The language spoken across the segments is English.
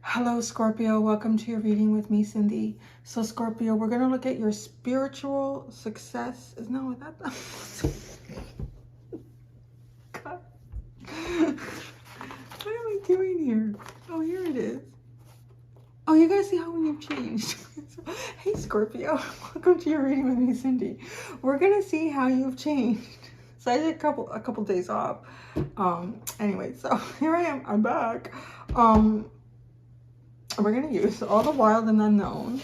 Hello, Scorpio. Welcome to your reading with me, Cindy. So, Scorpio, we're going to look at your spiritual success. No, that. God. What am I doing here? Oh, here it is. Oh, you guys see how you've changed. Hey, Scorpio. Welcome to your reading with me, Cindy. We're going to see how you've changed. So I did a couple days off. Anyway, so here I am. I'm back. We're going to use all the wild and unknown.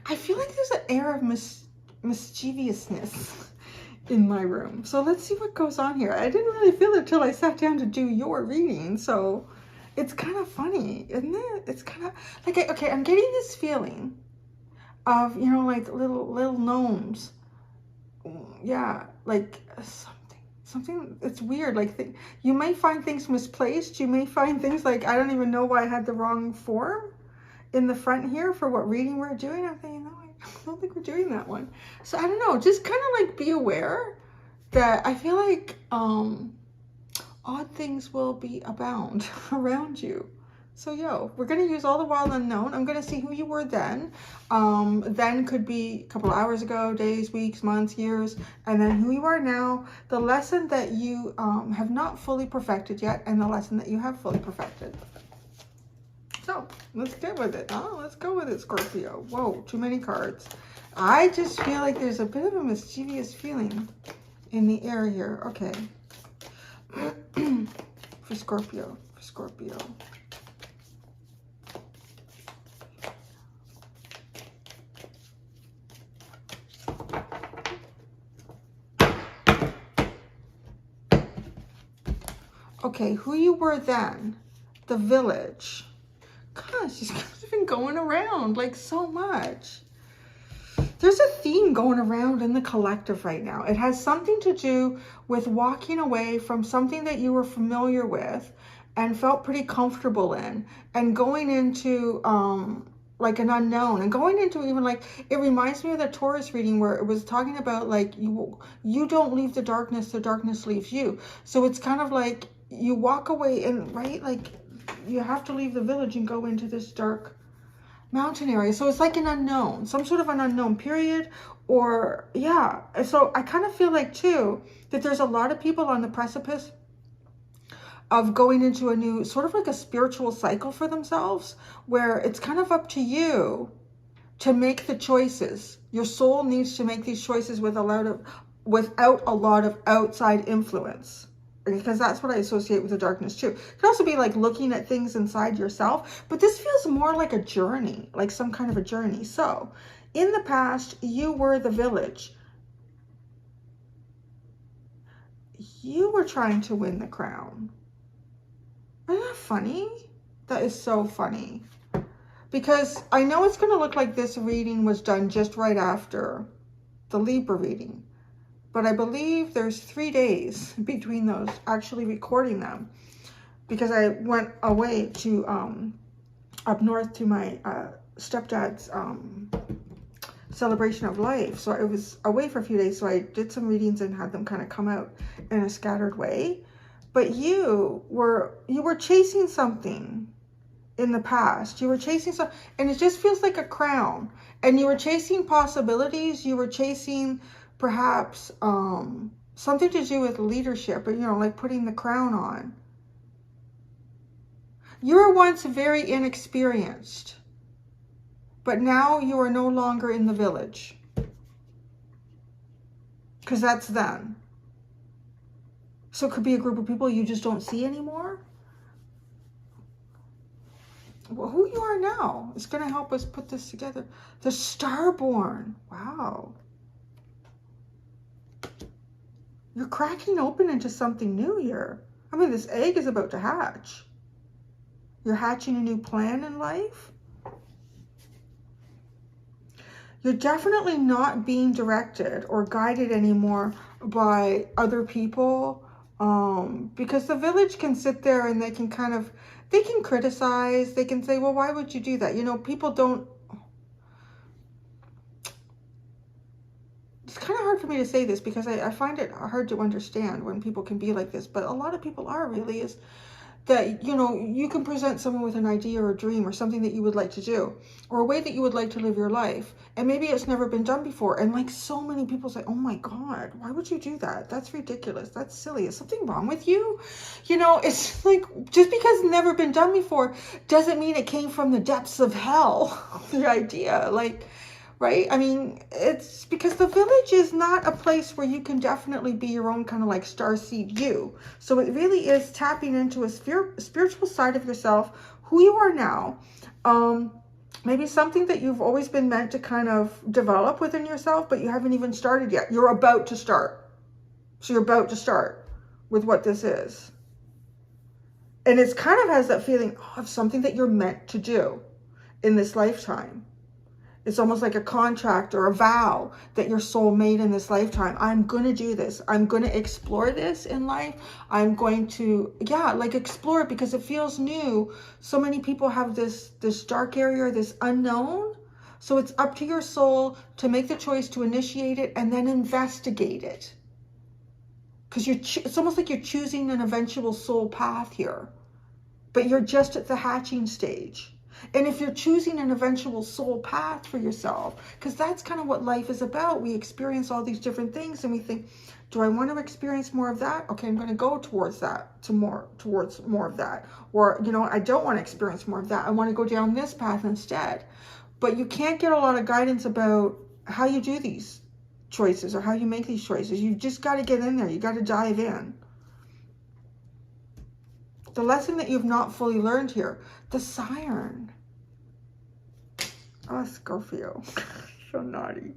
I feel like there's an air of mischievousness in my room. So let's see what goes on here. I didn't really feel it till I sat down to do your reading. So it's kind of funny, isn't it? It's kind of like, okay, I'm getting this feeling of, you know, like little gnomes. Yeah, like something, it's weird. Like you might find things misplaced. You may find things like, I don't even know why I had the wrong form in the front here for what reading we're doing. I'm thinking, no, I don't think we're doing that one. So I don't know, just kind of like be aware that I feel like odd things will be abound around you. So we're going to use all the wild unknown. I'm going to see who you were then. Then could be a couple of hours ago, days, weeks, months, years, and then who you are now, the lesson that you have not fully perfected yet, and the lesson that you have fully perfected. So let's get with it. Oh, let's go with it, Scorpio. Whoa, too many cards. I just feel like there's a bit of a mischievous feeling in the air here. Okay. For Scorpio. Okay, who you were then. The village. Gosh, she's been going around like so much. There's a theme going around in the collective right now. It has something to do with walking away from something that you were familiar with and felt pretty comfortable in, and going into like an unknown, and going into even like, it reminds me of the Taurus reading where it was talking about like you don't leave the darkness leaves you. So it's kind of like you walk away, and right, like you have to leave the village and go into this dark mountain area. So it's like an unknown, some sort of an unknown period, or yeah. So I kind of feel like too that there's a lot of people on the precipice of going into a new sort of like a spiritual cycle for themselves, where it's kind of up to you to make the choices. Your soul needs to make these choices without a lot of outside influence, because that's what I associate with the darkness too. It could also be like looking at things inside yourself, but this feels more like a journey, like some kind of a journey. So in the past, you were the village. You were trying to win the crown. Isn't that funny? That is so funny. Because I know it's going to look like this reading was done just right after the Libra reading. But I believe there's 3 days between those, actually recording them, because I went away to up north to my stepdad's celebration of life. So I was away for a few days, so I did some readings and had them kind of come out in a scattered way. But you were chasing something in the past. You were chasing something, and it just feels like a crown. And you were chasing possibilities. You were chasing perhaps something to do with leadership, or, you know, like putting the crown on. You were once very inexperienced, but now you are no longer in the village, because that's them. So it could be a group of people you just don't see anymore. Well, who you are now is going to help us put this together. The Starborn. Wow. You're cracking open into something new here. I mean, this egg is about to hatch. You're hatching a new plan in life. You're definitely not being directed or guided anymore by other people, because the village can sit there and they can kind of, they can criticize. They can say, well, why would you do that? You know, people don't, it's kind of hard for me to say this because I find it hard to understand when people can be like this, but a lot of people are really, is that, you know, you can present someone with an idea or a dream or something that you would like to do, or a way that you would like to live your life. And maybe it's never been done before. And like so many people say, oh my God, why would you do that? That's ridiculous. That's silly. Is something wrong with you? You know, it's like, just because it's never been done before doesn't mean it came from the depths of hell. The idea, like, right? I mean, it's because the village is not a place where you can definitely be your own kind of like starseed you. So it really is tapping into a spiritual side of yourself, who you are now. Maybe something that you've always been meant to kind of develop within yourself, but you haven't even started yet. You're about to start. So you're about to start with what this is. And it's kind of has that feeling of something that you're meant to do in this lifetime. It's almost like a contract or a vow that your soul made in this lifetime. I'm going to do this. I'm going to explore this in life. I'm going to, yeah, like explore it because it feels new. So many people have this dark area, this unknown. So it's up to your soul to make the choice to initiate it and then investigate it. Because it's almost like you're choosing an eventual soul path here. But you're just at the hatching stage. And if you're choosing an eventual soul path for yourself, because that's kind of what life is about. We experience all these different things and we think, do I want to experience more of that? Okay, I'm going to go towards that, towards more of that. Or, you know, I don't want to experience more of that. I want to go down this path instead. But you can't get a lot of guidance about how you do these choices or how you make these choices. You just got to get in there. You got to dive in. The lesson that you've not fully learned here, the siren. Oh, Scorpio. So naughty.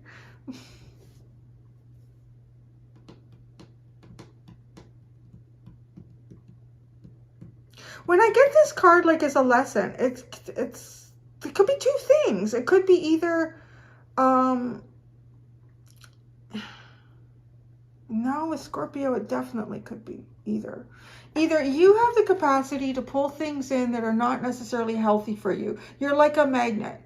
When I get this card like as a lesson, it could be two things. It could be either no, with Scorpio, it definitely could be either. Either you have the capacity to pull things in that are not necessarily healthy for you. You're like a magnet.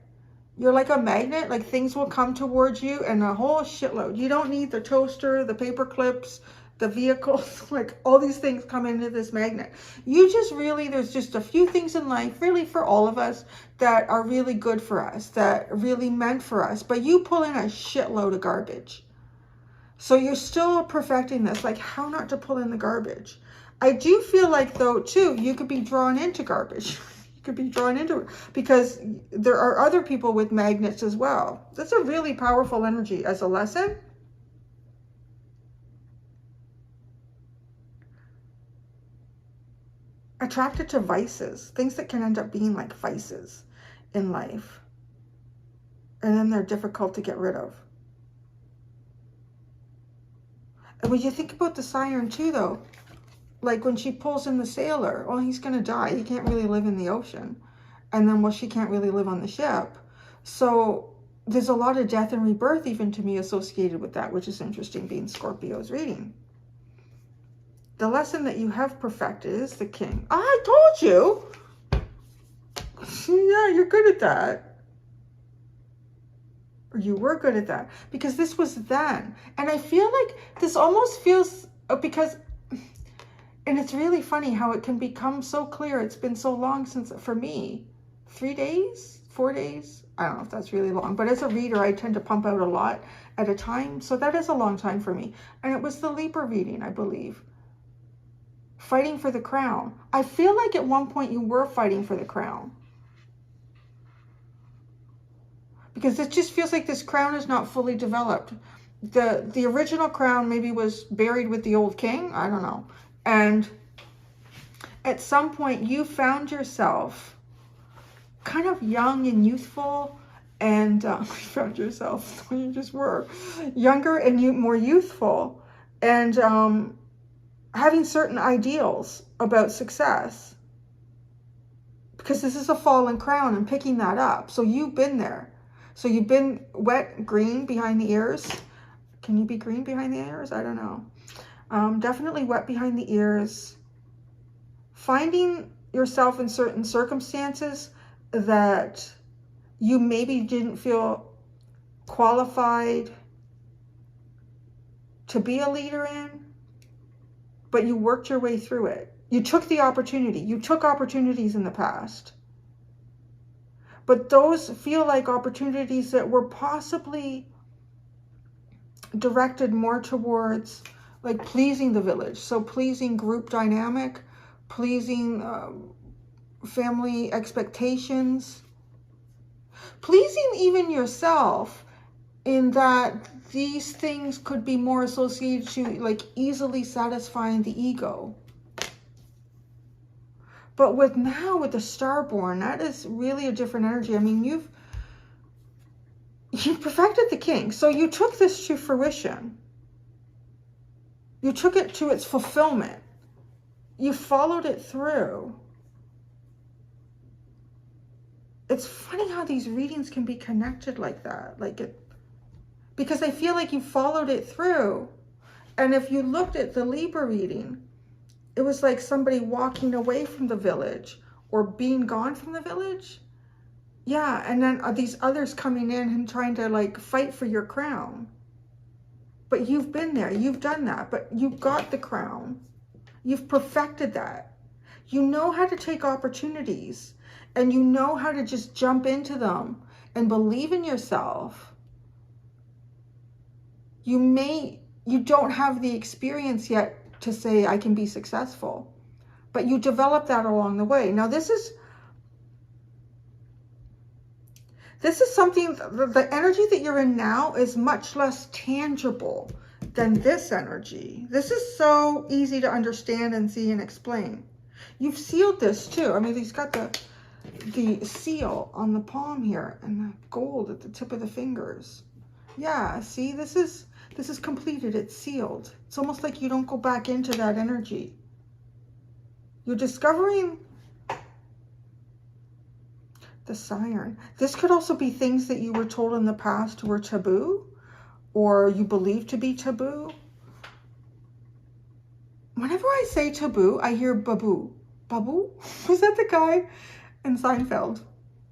You're like a magnet, like things will come towards you and a whole shitload. You don't need the toaster, the paper clips, the vehicles, like all these things come into this magnet. You just really, there's just a few things in life, really for all of us, that are really good for us, that are really meant for us. But you pull in a shitload of garbage. So you're still perfecting this, like how not to pull in the garbage. I do feel like though too, you could be drawn into garbage. You could be drawn into it because there are other people with magnets as well. That's a really powerful energy as a lesson. Attracted to vices, things that can end up being like vices in life. And then they're difficult to get rid of. And when you think about the siren too, though, like when she pulls in the sailor, well, he's going to die. He can't really live in the ocean. And then, well, she can't really live on the ship. So there's a lot of death and rebirth even to me associated with that, which is interesting being Scorpio's reading. The lesson that you have perfected is the king. I told you. Yeah, you're good at that. Or you were good at that because this was then. And I feel like this almost feels because, and it's really funny how it can become so clear. It's been so long since, for me, 3 days, 4 days. I don't know if that's really long, but as a reader, I tend to pump out a lot at a time. So that is a long time for me. And it was the Libra reading, I believe. Fighting for the crown. I feel like at one point you were fighting for the crown. Because it just feels like this crown is not fully developed. The original crown maybe was buried with the old king. I don't know. And at some point you found yourself kind of young and youthful. And you found yourself, you just were younger and more youthful. And having certain ideals about success. Because this is a fallen crown and picking that up. So you've been there. So you've been wet, green behind the ears. Can you be green behind the ears? I don't know. Definitely wet behind the ears. Finding yourself in certain circumstances that you maybe didn't feel qualified to be a leader in, but you worked your way through it. You took the opportunity. You took opportunities in the past. But those feel like opportunities that were possibly directed more towards like pleasing the village. So pleasing group dynamic, pleasing family expectations, pleasing even yourself, in that these things could be more associated to like easily satisfying the ego. But with now, with the Starborn, that is really a different energy. I mean, you've perfected the king. So you took this to fruition. You took it to its fulfillment. You followed it through. It's funny how these readings can be connected like that. Like it, because I feel like you followed it through. And if you looked at the Libra reading, it was like somebody walking away from the village or being gone from the village. Yeah, and then these others coming in and trying to like fight for your crown. But you've been there, you've done that, but you've got the crown. You've perfected that. You know how to take opportunities, and you know how to just jump into them and believe in yourself. You don't have the experience yet to say I can be successful, but you develop that along the way. Now this is something, the energy that you're in now is much less tangible than this energy. This is so easy to understand and see and explain. You've sealed this too. I mean, he's got the seal on the palm here and the gold at the tip of the fingers. Yeah, see, this is completed. It's sealed. It's almost like you don't go back into that energy. You're discovering the siren. This could also be things that you were told in the past were taboo, or you believe to be taboo. Whenever I say taboo, I hear babu. Babu? Was that the guy in Seinfeld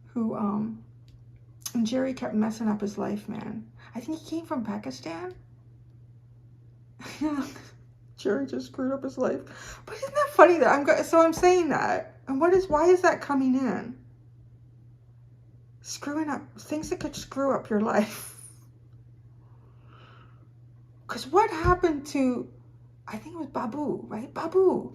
who, and Jerry kept messing up his life, man. I think he came from Pakistan. Jerry just screwed up his life. But isn't that funny that I'm saying that? And why is that coming in? Screwing up, things that could screw up your life. Because what happened to, I think it was Babu, right? Babu.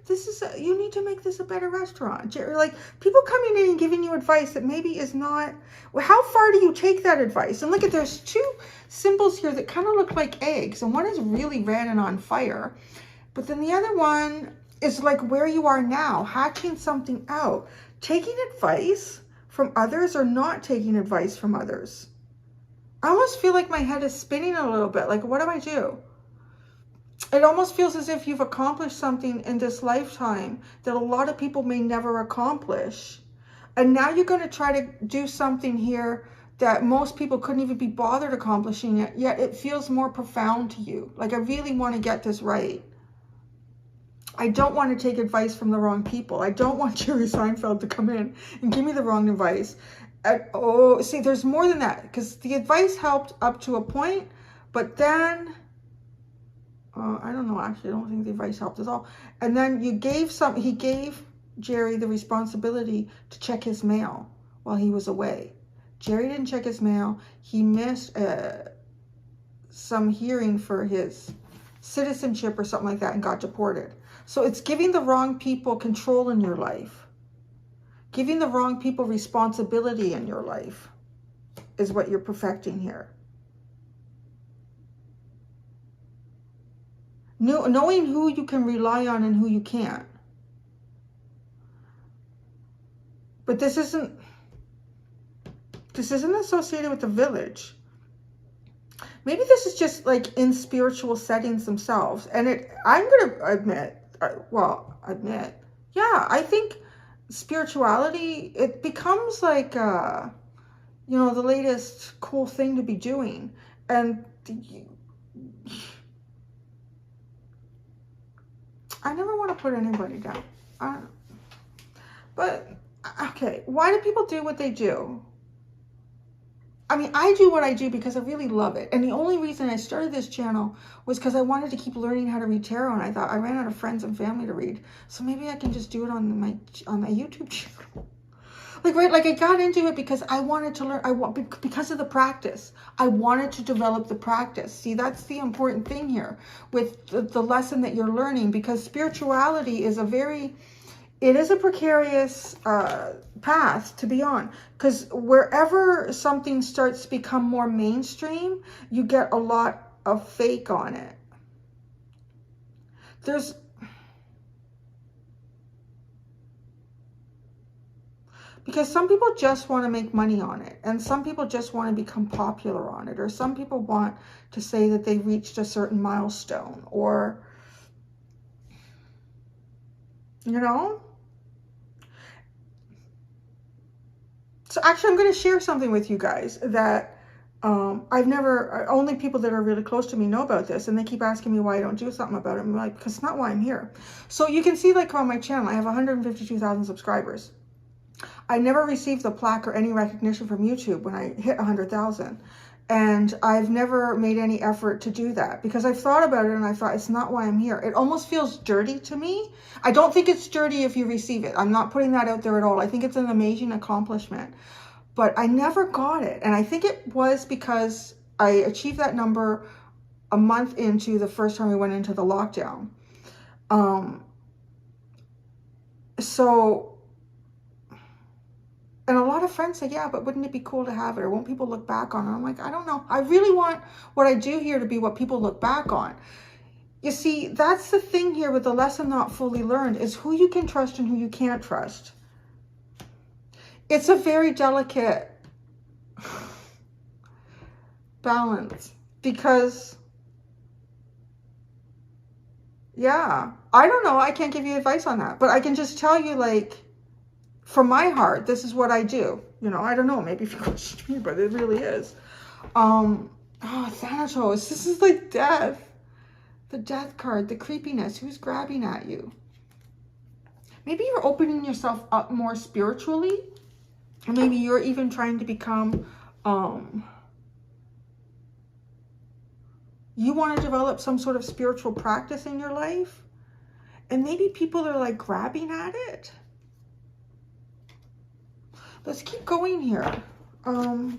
This is, you need to make this a better restaurant. Like, people coming in and giving you advice that maybe is not, well, how far do you take that advice? And look at, there's two symbols here that kind of look like eggs. And one is really red and on fire. But then the other one is like where you are now, hatching something out. Taking advice from others or not taking advice from others. I almost feel like my head is spinning a little bit. Like, what do I do? It almost feels as if you've accomplished something in this lifetime that a lot of people may never accomplish. And now you're going to try to do something here that most people couldn't even be bothered accomplishing it, yet it feels more profound to you. Like, I really want to get this right. I don't want to take advice from the wrong people. I don't want Jerry Seinfeld to come in and give me the wrong advice. Oh, see, there's more than that, because the advice helped up to a point, but then, I don't know, actually, I don't think the advice helped at all. And then he gave Jerry the responsibility to check his mail while he was away. Jerry didn't check his mail. He missed some hearing for his citizenship or something like that and got deported. So it's giving the wrong people control in your life. Giving the wrong people responsibility in your life is what you're perfecting here. Knowing who you can rely on and who you can't. But this isn't associated with the village. Maybe this is just like in spiritual settings themselves. And I'm going to admit, yeah, I think spirituality, it becomes like, the latest cool thing to be doing. And I never want to put anybody down. But, okay, why do people do what they do? I mean, I do what I do because I really love it. And the only reason I started this channel was because I wanted to keep learning how to read tarot. And I thought I ran out of friends and family to read. So maybe I can just do it on my YouTube channel. Like, right, like I got into it because I wanted to learn, because of the practice. I wanted to develop the practice. See, that's the important thing here with the lesson that you're learning, because spirituality is it is a precarious path to be on, because wherever something starts to become more mainstream, you get a lot of fake on it. Because some people just want to make money on it, and some people just want to become popular on it, or some people want to say that they reached a certain milestone, or, you know? So actually, I'm going to share something with you guys that only people that are really close to me know about this, and they keep asking me why I don't do something about it. I'm like, because it's not why I'm here. So you can see, like, on my channel, I have 152,000 subscribers. I never received the plaque or any recognition from YouTube when I hit 100,000. And I've never made any effort to do that, because I've thought about it and I thought, it's not why I'm here. It almost feels dirty to me. I don't think it's dirty if you receive it. I'm not putting that out there at all. I think it's an amazing accomplishment. But I never got it. And I think it was because I achieved that number a month into the first time we went into the lockdown. And a lot of friends say, yeah, but wouldn't it be cool to have it? Or won't people look back on it? I'm like, I don't know. I really want what I do here to be what people look back on. You see, that's the thing here with the lesson not fully learned, is who you can trust and who you can't trust. It's a very delicate balance, because, yeah, I don't know. I can't give you advice on that, but I can just tell you, like, from my heart, this is what I do. You know, I don't know, maybe if you question me, but it really is. Oh, Thanatos, this is like death. The death card, the creepiness, who's grabbing at you? Maybe you're opening yourself up more spiritually, or maybe you're even trying to become, you want to develop some sort of spiritual practice in your life, and maybe people are like grabbing at it. Let's keep going here. All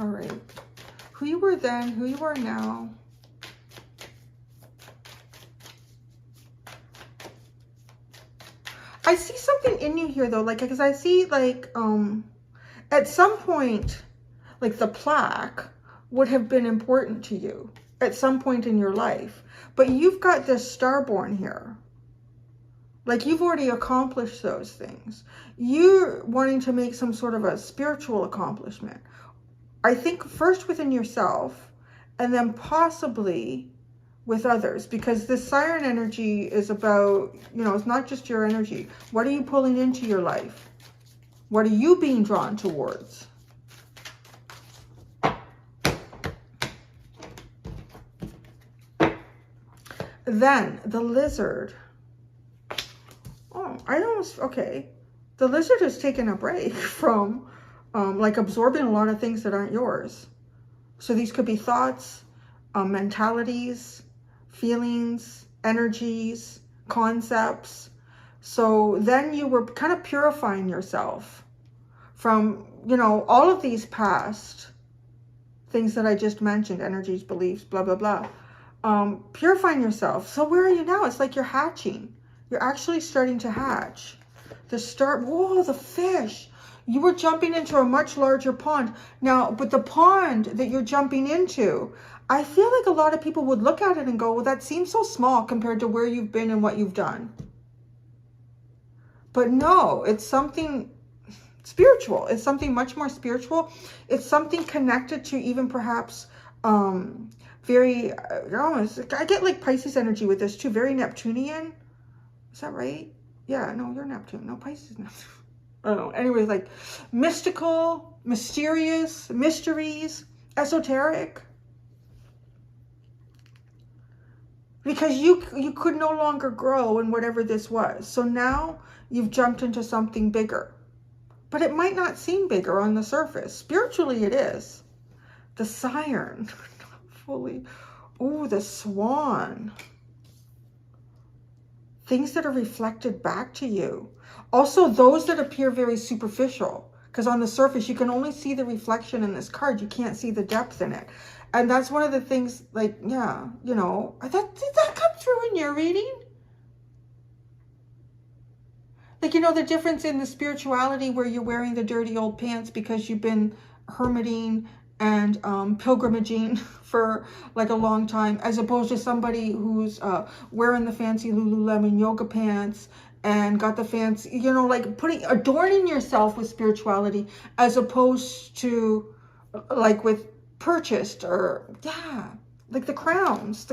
right. Who you were then, who you are now. I see something in you here though, like, because I see, like, at some point, like, the plaque would have been important to you at some point in your life, but you've got this starborn here. Like, you've already accomplished those things. You're wanting to make some sort of a spiritual accomplishment. I think first within yourself, and then possibly with others, because this siren energy is about, you know, it's not just your energy. What are you pulling into your life? What are you being drawn towards? Then the lizard. Oh, I almost, okay. The lizard has taken a break from like absorbing a lot of things that aren't yours. So these could be thoughts, mentalities, feelings, energies, concepts. So then you were kind of purifying yourself from, you know, all of these past things that I just mentioned, energies, beliefs, blah, blah, blah. Purifying yourself. So where are you now? It's like you're hatching. You're actually starting to hatch. Whoa, the fish. You were jumping into a much larger pond. Now, but the pond that you're jumping into, I feel like a lot of people would look at it and go, well, that seems so small compared to where you've been and what you've done. But no, it's something spiritual. It's something much more spiritual. It's something connected to even perhaps very, I get like Pisces energy with this too, very Neptunian. Is that right? Yeah, no, you're Neptune. No, Pisces is Neptune. I don't know. Anyways, like mystical, mysterious, mysteries, esoteric. Because you could no longer grow in whatever this was. So now you've jumped into something bigger. But it might not seem bigger on the surface. Spiritually, it is. The siren. Not fully. Ooh, the swan. Things that are reflected back to you. Also, those that appear very superficial. Because on the surface, you can only see the reflection in this card. You can't see the depth in it. And that's one of the things, like, yeah, you know, did that come through in your reading? Like, you know, the difference in the spirituality where you're wearing the dirty old pants because you've been hermiting and pilgrimaging for like a long time, as opposed to somebody who's wearing the fancy Lululemon yoga pants and got the fancy, you know, like adorning yourself with spirituality, as opposed to like with purchased, or yeah, like the crowns,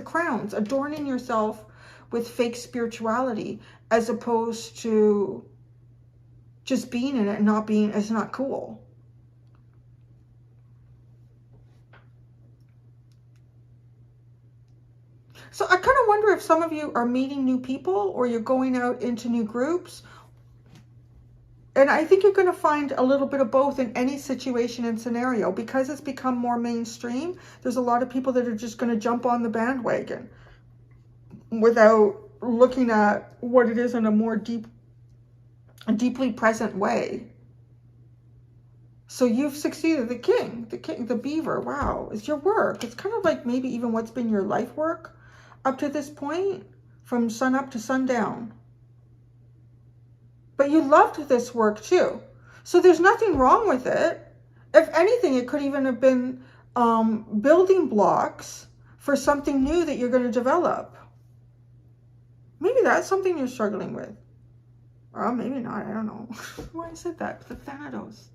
adorning yourself with fake spirituality, as opposed to just being in it and not being, it's not cool. So I kind of wonder if some of you are meeting new people, or you're going out into new groups. And I think you're going to find a little bit of both in any situation and scenario, because it's become more mainstream. There's a lot of people that are just going to jump on the bandwagon without looking at what it is in a more deeply present way. So you've succeeded. The king, the beaver. Wow, it's your work. It's kind of like maybe even what's been your life work up to this point, from sun up to sundown. But you loved this work too. So there's nothing wrong with it. If anything, it could even have been building blocks for something new that you're going to develop. Maybe that's something you're struggling with. Or maybe not, I don't know. Why I said that? The Thanatos.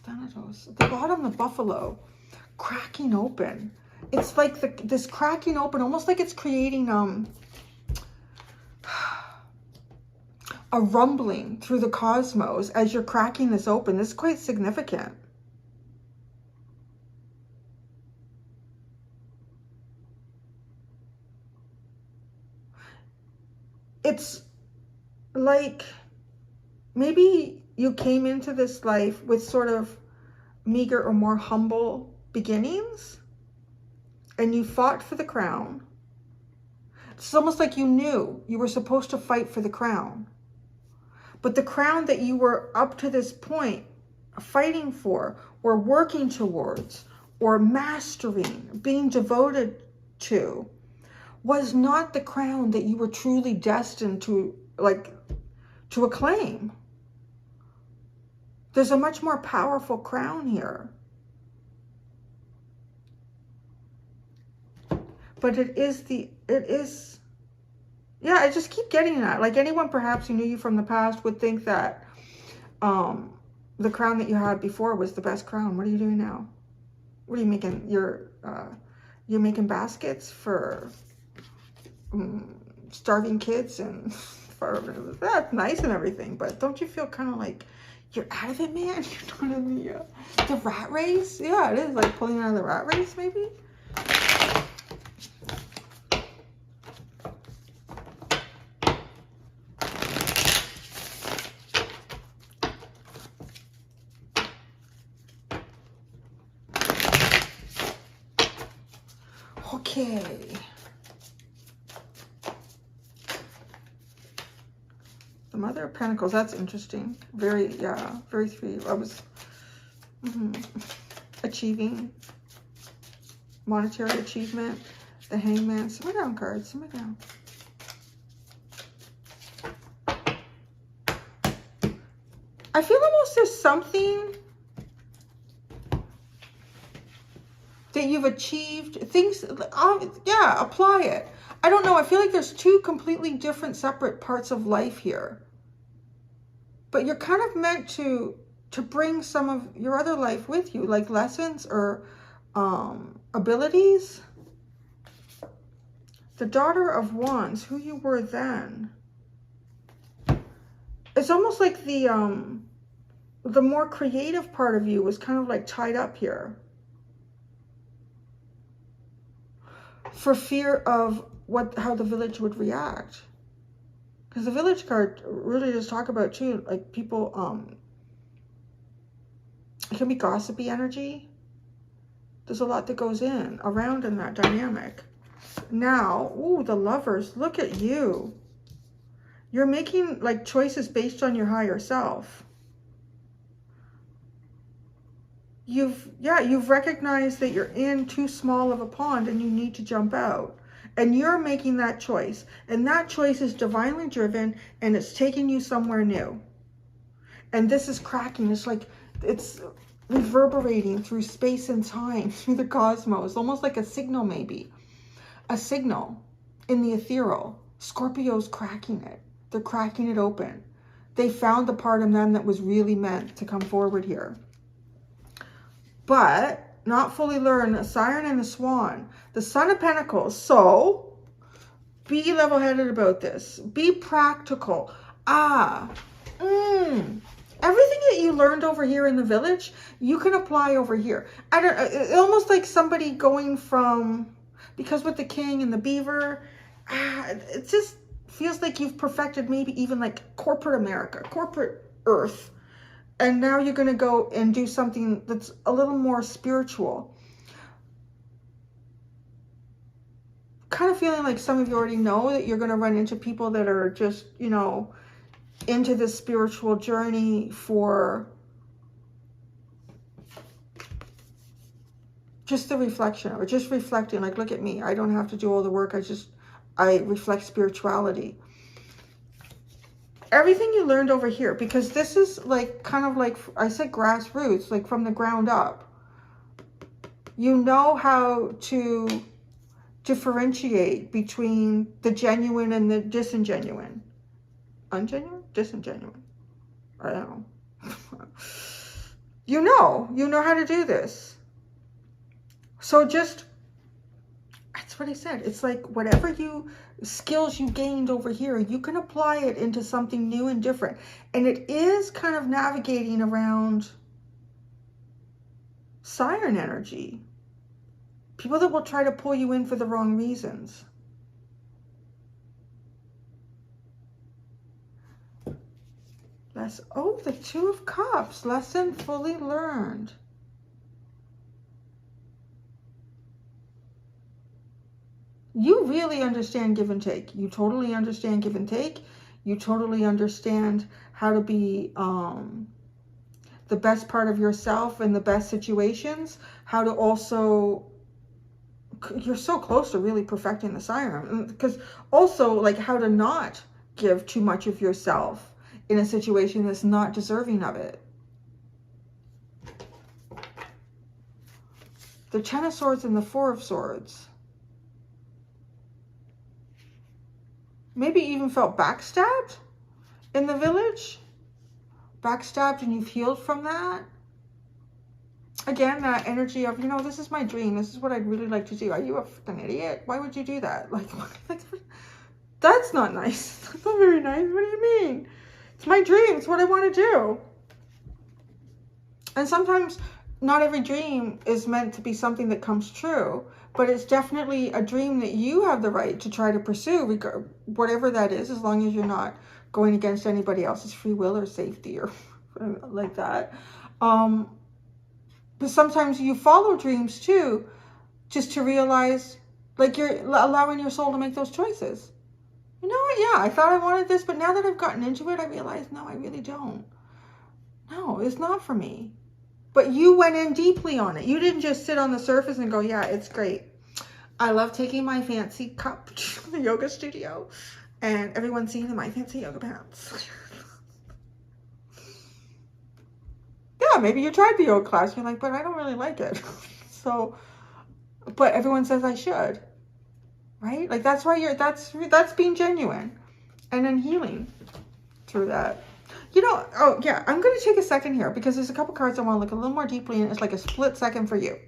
At the bottom, the buffalo cracking open. It's like this cracking open, almost like it's creating a rumbling through the cosmos as you're cracking this open. This is quite significant. It's like maybe you came into this life with sort of meager or more humble beginnings, and you fought for the crown. It's almost like you knew you were supposed to fight for the crown. But the crown that you were up to this point fighting for, or working towards, or mastering, being devoted to, was not the crown that you were truly destined to, to acclaim. There's a much more powerful crown here. But yeah, I just keep getting that. Like anyone perhaps who knew you from the past would think that the crown that you had before was the best crown. What are you doing now? What are you making? You're making baskets for starving kids, and that's nice and everything. But don't you feel kind of like you're out of it, man? You're not in the rat race. Yeah, it is like pulling out of the rat race, maybe. Okay. The Mother of Pentacles, that's interesting. Very three. I was achieving monetary achievement. The Hangman. Simmer down, cards. Simmer down. I feel almost there's something that you've achieved. Things, yeah, apply it. I don't know. I feel like there's two completely different, separate parts of life here. But you're kind of meant to bring some of your other life with you, like lessons or abilities. The Daughter of Wands, who you were then. it's almost like the more creative part of you was kind of like tied up here for fear of how the village would react. Because the village card really does talk about too, like people, it can be gossipy energy. There's a lot that goes around in that dynamic. Now, ooh, the Lovers, look at you. You're making like choices based on your higher self. You've recognized that you're in too small of a pond and you need to jump out. And you're making that choice. And that choice is divinely driven and it's taking you somewhere new. And this is cracking. It's like, it's reverberating through space and time, through the cosmos. Almost like a signal maybe. A signal in the ethereal. Scorpio's cracking it. They're cracking it open. They found the part of them that was really meant to come forward here. But not fully learned, a siren and a swan. The Son of Pentacles. So be level-headed about this. Be practical. Everything that you learned over here in the village, you can apply over here. Almost like somebody going from, because with the king and the beaver, it just feels like you've perfected maybe even like corporate America, corporate Earth. And now you're going to go and do something that's a little more spiritual. Kind of feeling like some of you already know that you're going to run into people that are just, you know, into this spiritual journey for just the reflection, or just reflecting, like, look at me. I don't have to do all the work. I reflect spirituality. Everything you learned over here, because this is like kind of like I said, grassroots, like from the ground up. You know how to differentiate between the genuine and the disingenuine. Ungenuine? Disingenuine. I don't know. You know how to do this. So just, that's what I said. It's like whatever skills you gained over here, you can apply it into something new and different. And it is kind of navigating around siren energy. People that will try to pull you in for the wrong reasons. The Two of Cups. Lesson fully learned. You really understand give and take. You totally understand give and take. You totally understand how to be the best part of yourself in the best situations. How to also, you're so close to really perfecting the siren. Because also, like, how to not give too much of yourself in a situation that's not deserving of it. The Ten of Swords and the Four of Swords. Maybe even felt backstabbed in the village. Backstabbed and you've healed from that. Again, that energy of, you know, this is my dream. This is what I'd really like to do. Are you a freaking idiot? Why would you do that? Like that's not nice. That's not very nice. What do you mean? It's my dream. It's what I want to do. And sometimes not every dream is meant to be something that comes true. But it's definitely a dream that you have the right to try to pursue, whatever that is, as long as you're not going against anybody else's free will or safety or like that. But sometimes you follow dreams too, just to realize, like, you're allowing your soul to make those choices. You know what? Yeah, I thought I wanted this, but now that I've gotten into it, I realize, no, I really don't. No, it's not for me. But you went in deeply on it. You didn't just sit on the surface and go, yeah, it's great. I love taking my fancy cup to the yoga studio and everyone seeing my fancy yoga pants. Yeah, maybe you tried the yoga class. You're like, but I don't really like it. So, but everyone says I should, right? Like that's why that's being genuine and then healing through that. You know, oh yeah, I'm going to take a second here because there's a couple cards I want to look a little more deeply in. It's like a split second for you.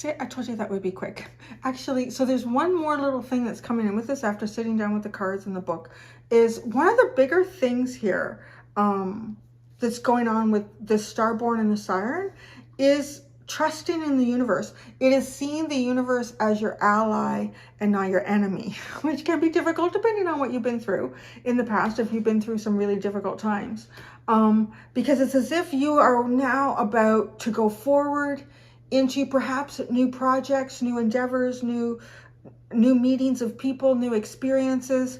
See, I told you that would be quick. Actually, so there's one more little thing that's coming in with this after sitting down with the cards in the book, is one of the bigger things here that's going on with the Starborn and the Siren is trusting in the universe. It is seeing the universe as your ally and not your enemy, which can be difficult depending on what you've been through in the past, if you've been through some really difficult times. Because it's as if you are now about to go forward into perhaps new projects, new endeavors, new meetings of people, new experiences.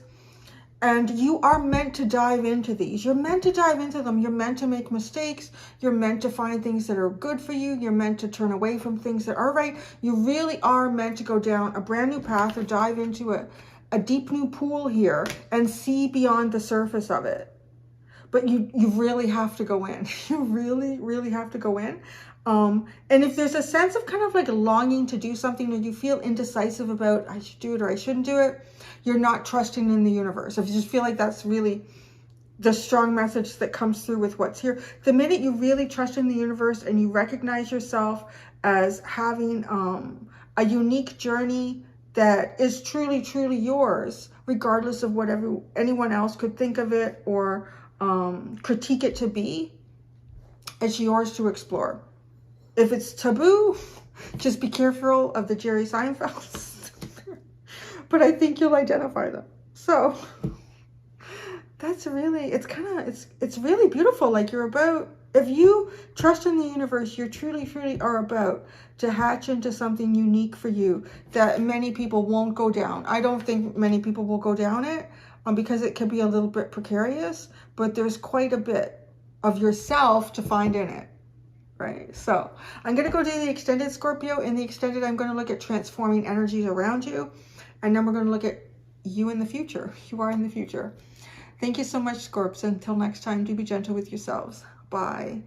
And you are meant to dive into these. You're meant to dive into them. You're meant to make mistakes. You're meant to find things that are good for you. You're meant to turn away from things that are right. You really are meant to go down a brand new path or dive into a deep new pool here and see beyond the surface of it. But you really have to go in. You really, really have to go in. And if there's a sense of kind of like longing to do something, or you feel indecisive about I should do it or I shouldn't do it, you're not trusting in the universe. If you just feel like that's really the strong message that comes through with what's here, the minute you really trust in the universe and you recognize yourself as having a unique journey that is truly, truly yours, regardless of whatever anyone else could think of it or critique it to be, it's yours to explore. If it's taboo, just be careful of the Jerry Seinfelds. But I think you'll identify them. So that's really, it's really beautiful. Like you're about, if you trust in the universe, you're truly, truly are about to hatch into something unique for you that many people won't go down. I don't think many people will go down it because it can be a little bit precarious, but there's quite a bit of yourself to find in it. Right, so I'm going to go do the extended, Scorpio. In the extended, I'm going to look at transforming energies around you. And then we're going to look at you in the future. You are in the future. Thank you so much, Scorps. Until next time, do be gentle with yourselves. Bye.